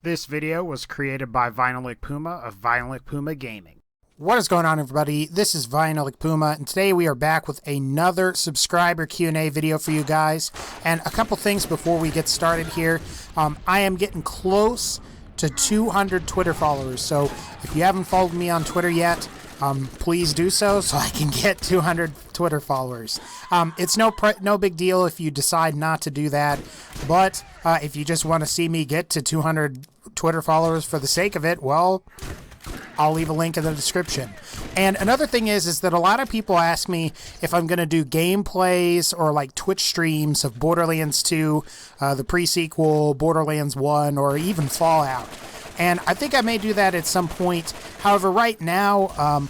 This video was created by VinylicPuma of VinylicPumaGaming. What is going on, everybody? This is VinylicPuma, and today we are back with another subscriber Q&A video for you guys. And a couple things before we get started here. I am getting close to 200 Twitter followers, so if you haven't followed me on Twitter yet, please do so I can get 200 Twitter followers. It's no big deal if you decide not to do that, but if you just want to see me get to 200 Twitter followers for the sake of it, well, I'll leave a link in the description. And another thing is that a lot of people ask me if I'm going to do gameplays or like Twitch streams of Borderlands 2, the pre-sequel, Borderlands 1, or even Fallout. And I think I may do that at some point. However, right now,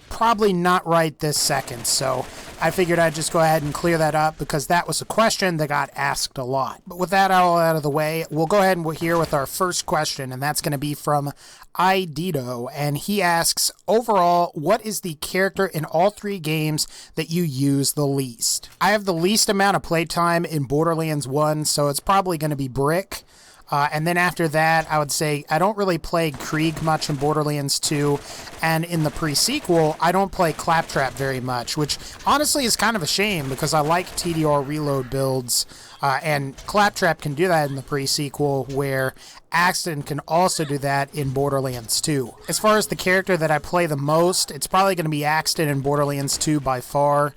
probably not right this second. So I figured I'd just go ahead and clear that up because that was a question that got asked a lot. But with that all out of the way, we'll go ahead and we're here with our first question, and that's going to be from Idito. And he asks, overall, what is the character in all three games that you use the least? I have the least amount of playtime in Borderlands 1, so it's probably going to be Brick. And then after that, I would say I don't really play Krieg much in Borderlands 2, and in the pre-sequel, I don't play Claptrap very much, which honestly is kind of a shame because I like TDR reload builds, and Claptrap can do that in the pre-sequel, where Axton can also do that in Borderlands 2. As far as the character that I play the most, it's probably going to be Axton in Borderlands 2 by far.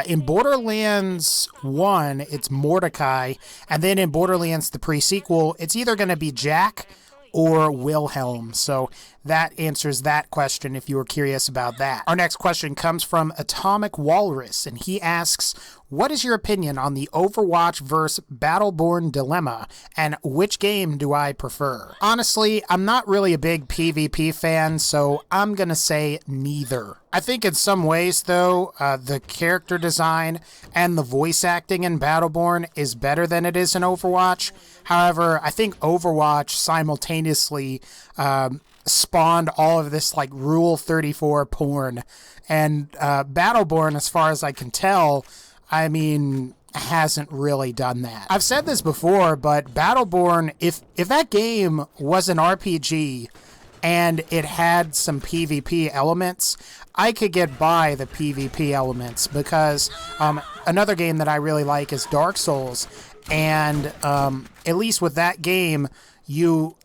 In Borderlands 1, it's Mordecai, and then in Borderlands the pre-sequel, it's either going to be Jack or Wilhelm. So that answers that question if you were curious about that. Our next question comes from Atomic Walrus, and he asks, what is your opinion on the Overwatch vs. Battleborn dilemma, and which game do I prefer? Honestly, I'm not really a big PvP fan, so I'm gonna say neither. I think in some ways, though, the character design and the voice acting in Battleborn is better than it is in Overwatch. However, I think Overwatch simultaneously spawned all of this like Rule 34 porn, and Battleborn, as far as I can tell, I mean, hasn't really done that. I've said this before, but Battleborn, if that game was an RPG and it had some PvP elements, I could get by the PvP elements, because another game that I really like is Dark Souls, and at least with that game,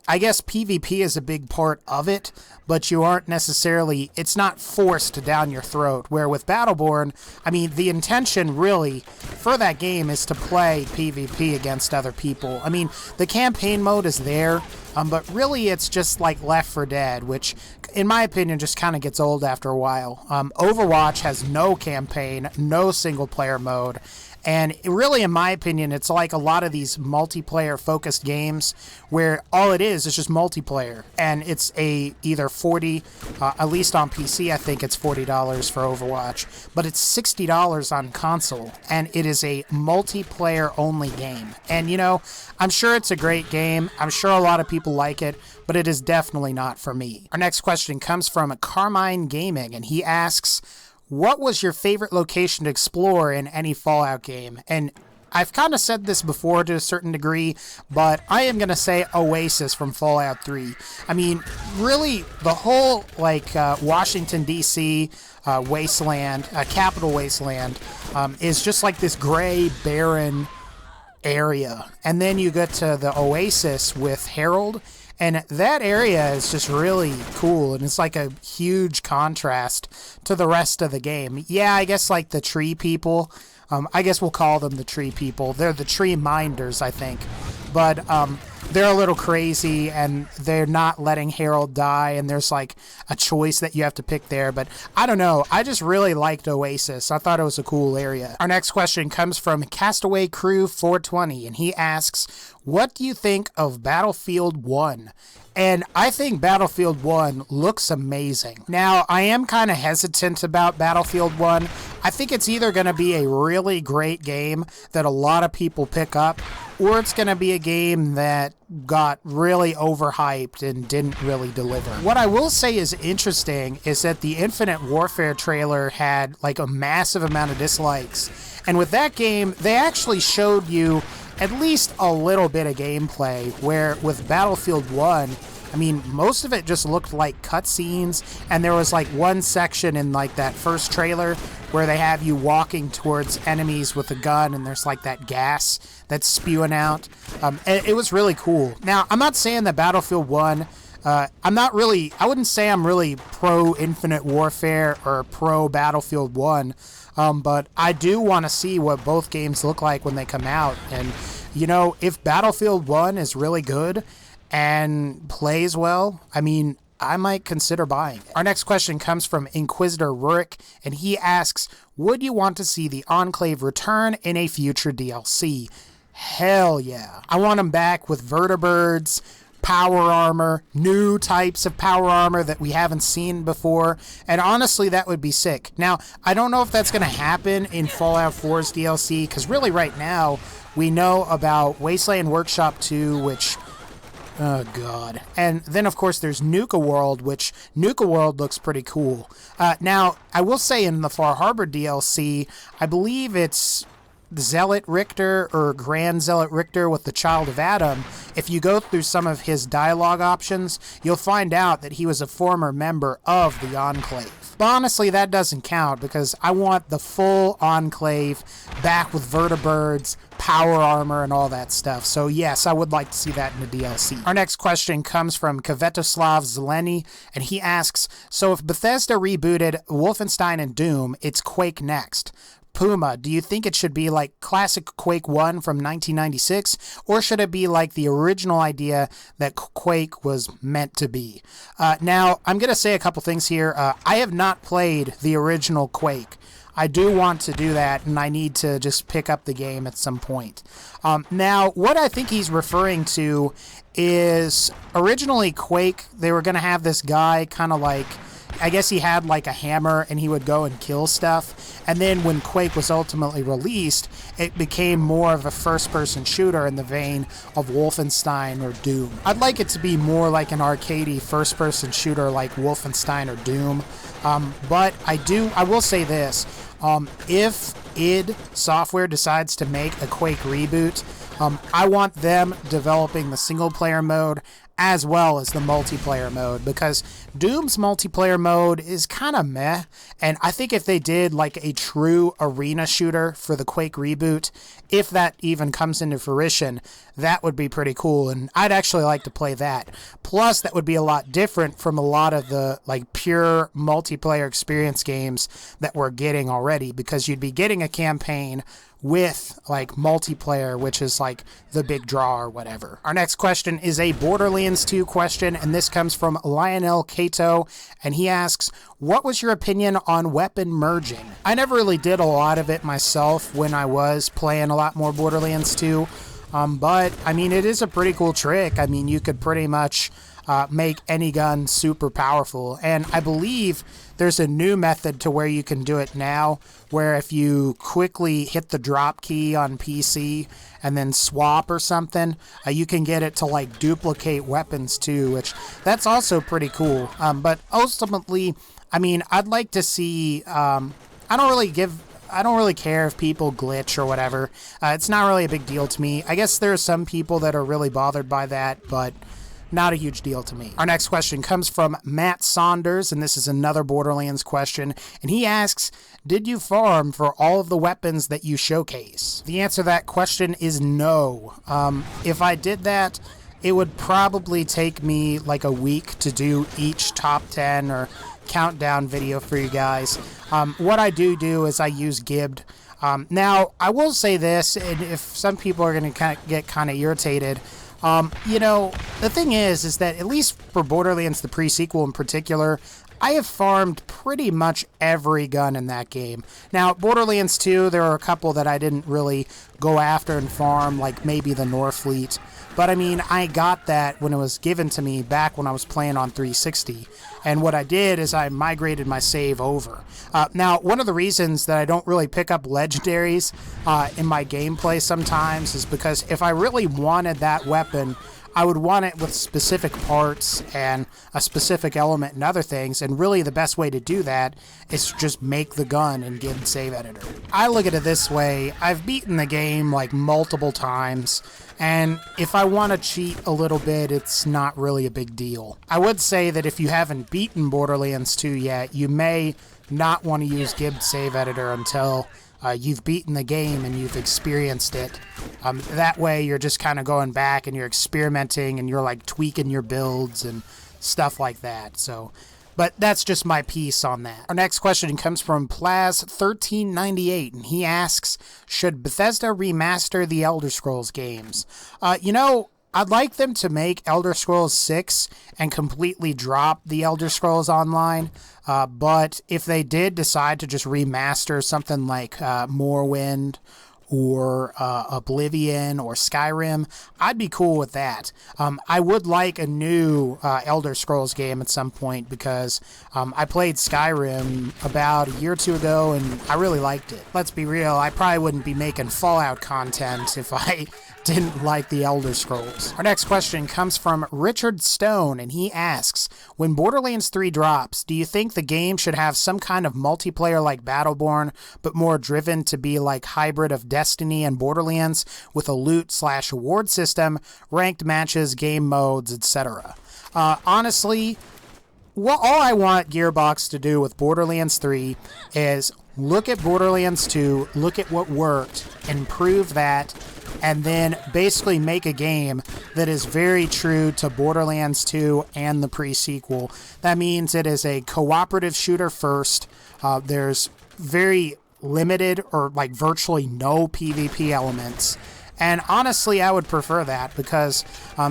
I guess PvP is a big part of it, but you aren't necessarily, it's not forced down your throat, where with Battleborn, I mean, the intention really for that game is to play PvP against other people. I mean, the campaign mode is there, but really it's just like Left 4 Dead, which in my opinion just kind of gets old after a while. Overwatch has no campaign, no single player mode, and really, in my opinion, it's like a lot of these multiplayer-focused games where all it is just multiplayer. And it's either 40, at least on PC, I think it's $40 for Overwatch, but it's $60 on console. And it is a multiplayer-only game. And, you know, I'm sure it's a great game. I'm sure a lot of people like it, but it is definitely not for me. Our next question comes from Carmine Gaming, and he asks, what was your favorite location to explore in any Fallout game? And I've kind of said this before to a certain degree, but I am going to say Oasis from Fallout 3. I mean, really, the whole, like, Washington, D.C. Wasteland, Capital Wasteland, is just like this gray, barren area. And then you get to the Oasis with Harold, and that area is just really cool, and it's like a huge contrast to the rest of the game. Yeah, I guess like the tree people, I guess we'll call them the tree people. They're the tree minders, I think. But they're a little crazy, and they're not letting Harold die, and there's like a choice that you have to pick there. But I don't know. I just really liked Oasis. I thought it was a cool area. Our next question comes from Castaway Crew 420, and he asks, what do you think of Battlefield 1? And I think Battlefield 1 looks amazing. Now, I am kind of hesitant about Battlefield 1. I think it's either going to be a really great game that a lot of people pick up, or it's going to be a game that got really overhyped and didn't really deliver. What I will say is interesting is that the Infinite Warfare trailer had like a massive amount of dislikes. And with that game, they actually showed you at least a little bit of gameplay, where with Battlefield 1, I mean, most of it just looked like cutscenes, and there was like one section in like that first trailer where they have you walking towards enemies with a gun, and there's like that gas that's spewing out. It was really cool. Now, I'm not saying that Battlefield 1, I wouldn't say I'm really pro Infinite Warfare or pro Battlefield 1, but I do want to see what both games look like when they come out. And, you know, if Battlefield 1 is really good and plays well, I mean, I might consider buying it. Our next question comes from Inquisitor Rurik, and he asks, would you want to see the Enclave return in a future DLC? Hell yeah. I want them back with vertibirds, power armor, new types of power armor that we haven't seen before, and honestly, that would be sick. Now, I don't know if that's going to happen in Fallout 4's DLC, because really right now, we know about Wasteland Workshop 2, which... oh, God. And then, of course, there's Nuka World, which Nuka World looks pretty cool. Now, I will say in the Far Harbor DLC, I believe it's Zealot Richter or Grand Zealot Richter with the Child of Adam. If you go through some of his dialogue options, you'll find out that he was a former member of the Enclave. But honestly, that doesn't count because I want the full Enclave back with vertibirds, power armor, and all that stuff. So yes, I would like to see that in the DLC. Our next question comes from Kvetoslav Zeleny, and he asks, so if Bethesda rebooted Wolfenstein and Doom, it's Quake next. Puma, do you think it should be like classic Quake 1 from 1996, or should it be like the original idea that Quake was meant to be? Now, I'm going to say a couple things here. I have not played the original Quake. I do want to do that, and I need to just pick up the game at some point. Now, what I think he's referring to is originally Quake, they were going to have this guy kind of like, I guess he had like a hammer and he would go and kill stuff. And then when Quake was ultimately released, it became more of a first-person shooter in the vein of Wolfenstein or Doom. I'd like it to be more like an arcadey first-person shooter like Wolfenstein or Doom. But I will say this. If id Software decides to make a Quake reboot, I want them developing the single-player mode as well as the multiplayer mode, because Doom's multiplayer mode is kind of meh, and I think if they did like a true arena shooter for the Quake reboot, if that even comes into fruition, that would be pretty cool, and I'd actually like to play that. Plus, that would be a lot different from a lot of the like pure multiplayer experience games that we're getting already, because you'd be getting a campaign with like multiplayer, which is like the big draw or whatever. Our next question is a Borderlands 2 question, and this comes from Lionel Cato, and he asks, what was your opinion on weapon merging? I never really did a lot of it myself when I was playing a lot more Borderlands 2, but I mean, it is a pretty cool trick. I mean, you could pretty much make any gun super powerful, and I believe there's a new method to where you can do it now, where if you quickly hit the drop key on PC and then swap or something, you can get it to like duplicate weapons too, which that's also pretty cool. But ultimately, I mean, I'd like to see, I don't really care if people glitch or whatever. It's not really a big deal to me. I guess there are some people that are really bothered by that, but not a huge deal to me. Our next question comes from Matt Saunders, and this is another Borderlands question, and he asks, did you farm for all of the weapons that you showcase? The answer to that question is no. If I did that, it would probably take me like a week to do each top 10 or countdown video for you guys. What I do is I use Gibbed. Now, I will say this, and if some people are going to get kind of irritated, you know, the thing is that at least for Borderlands, the pre-sequel in particular, I have farmed pretty much every gun in that game. Now, Borderlands 2, there are a couple that I didn't really go after and farm, like maybe the Norfleet. But I mean, I got that when it was given to me back when I was playing on 360. And what I did is I migrated my save over. Now, one of the reasons that I don't really pick up legendaries in my gameplay sometimes is because if I really wanted that weapon, I would want it with specific parts and a specific element and other things, and really the best way to do that is to just make the gun in Gib Save Editor. I look at it this way: I've beaten the game like multiple times, and if I want to cheat a little bit, it's not really a big deal. I would say that if you haven't beaten Borderlands 2 yet, you may not want to use Gib Save Editor until you've beaten the game and you've experienced it. That way you're just kind of going back and you're experimenting and you're like tweaking your builds and stuff like that. So, but that's just my piece on that. Our next question comes from Plaz1398, and he asks, should Bethesda remaster the Elder Scrolls games? I'd like them to make Elder Scrolls 6 and completely drop the Elder Scrolls Online, but if they did decide to just remaster something like Morrowind or Oblivion or Skyrim, I'd be cool with that. I would like a new Elder Scrolls game at some point, because I played Skyrim about a year or two ago and I really liked it. Let's be real, I probably wouldn't be making Fallout content if I didn't like the Elder Scrolls. Our next question comes from Richard Stone, and he asks, when Borderlands 3 drops, do you think the game should have some kind of multiplayer like Battleborn, but more driven to be like hybrid of Destiny and Borderlands, with a loot/award system, ranked matches, game modes, etc.? Honestly, all I want Gearbox to do with Borderlands 3 is look at Borderlands 2, look at what worked, improve that, and then basically make a game that is very true to Borderlands 2 and the pre-sequel. That means it is a cooperative shooter first. There's very limited or like virtually no PvP elements. And honestly, I would prefer that, because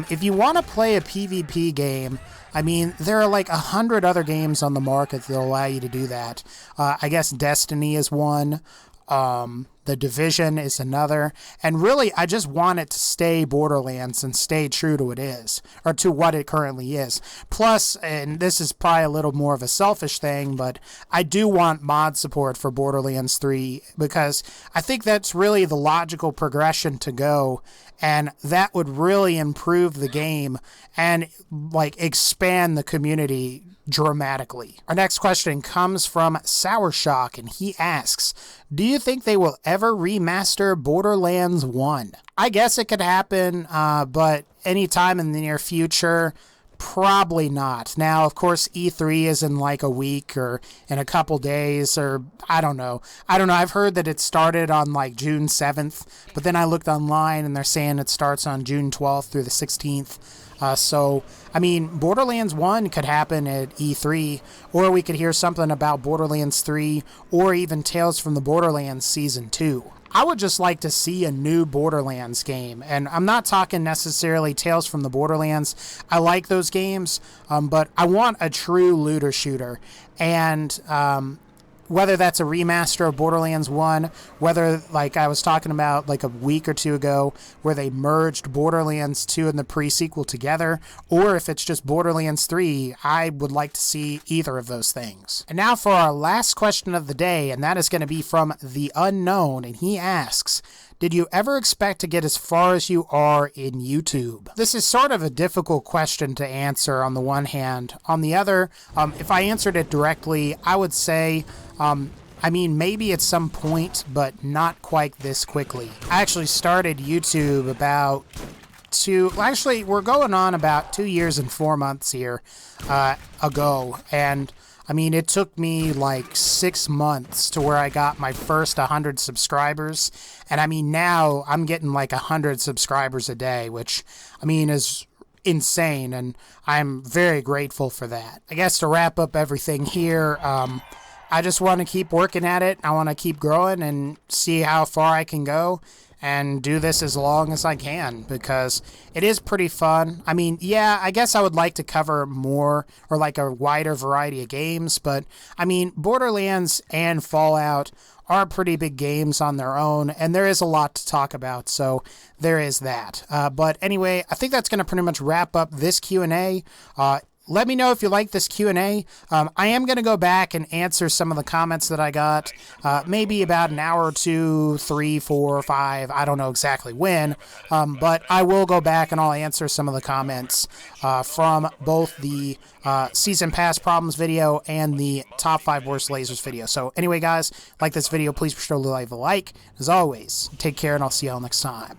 if you want to play a PvP game, I mean, there are like 100 other games on the market that allow you to do that. I guess Destiny is one. The Division is another, and really I just want it to stay Borderlands and stay true to what it is, or to what it currently is. Plus, and this is probably a little more of a selfish thing, but I do want mod support for Borderlands 3, because I think that's really the logical progression to go, and that would really improve the game and like expand the community dramatically. Our next question comes from Sourshock, and he asks, do you think they will ever remaster Borderlands 1? I guess it could happen, but anytime in the near future, probably not. Now, of course, E3 is in like a week or in a couple days, or I don't know. I've heard that it started on like June 7th, but then I looked online and they're saying it starts on June 12th through the 16th. So, I mean, Borderlands 1 could happen at E3, or we could hear something about Borderlands 3, or even Tales from the Borderlands Season 2. I would just like to see a new Borderlands game, and I'm not talking necessarily Tales from the Borderlands. I like those games, but I want a true looter shooter, and whether that's a remaster of Borderlands 1, whether, like I was talking about like a week or two ago, where they merged Borderlands 2 and the pre-sequel together, or if it's just Borderlands 3, I would like to see either of those things. And now for our last question of the day, and that is going to be from The Unknown, and he asks, did you ever expect to get as far as you are in YouTube? This is sort of a difficult question to answer on the one hand. On the other, if I answered it directly, I would say, I mean, maybe at some point, but not quite this quickly. I actually started YouTube we're going on about 2 years and 4 months here ago, and I mean, it took me like 6 months to where I got my first 100 subscribers. And I mean, now I'm getting like 100 subscribers a day, which I mean is insane. And I'm very grateful for that. I guess to wrap up everything here, I just want to keep working at it. I want to keep growing and see how far I can go, and do this as long as I can, because it is pretty fun. I mean, yeah, I guess I would like to cover more or like a wider variety of games, but I mean, Borderlands and Fallout are pretty big games on their own, and there is a lot to talk about, so there is that. But anyway, I think that's going to pretty much wrap up this Q&A. let me know if you like this Q&A. I am going to go back and answer some of the comments that I got, maybe about an hour or two, 3, 4, 5, I don't know exactly when, but I will go back and I'll answer some of the comments from both the Season Pass Problems video and the Top 5 Worst Lasers video. So anyway, guys, like this video, please be sure to leave a like. As always, take care, and I'll see y'all next time.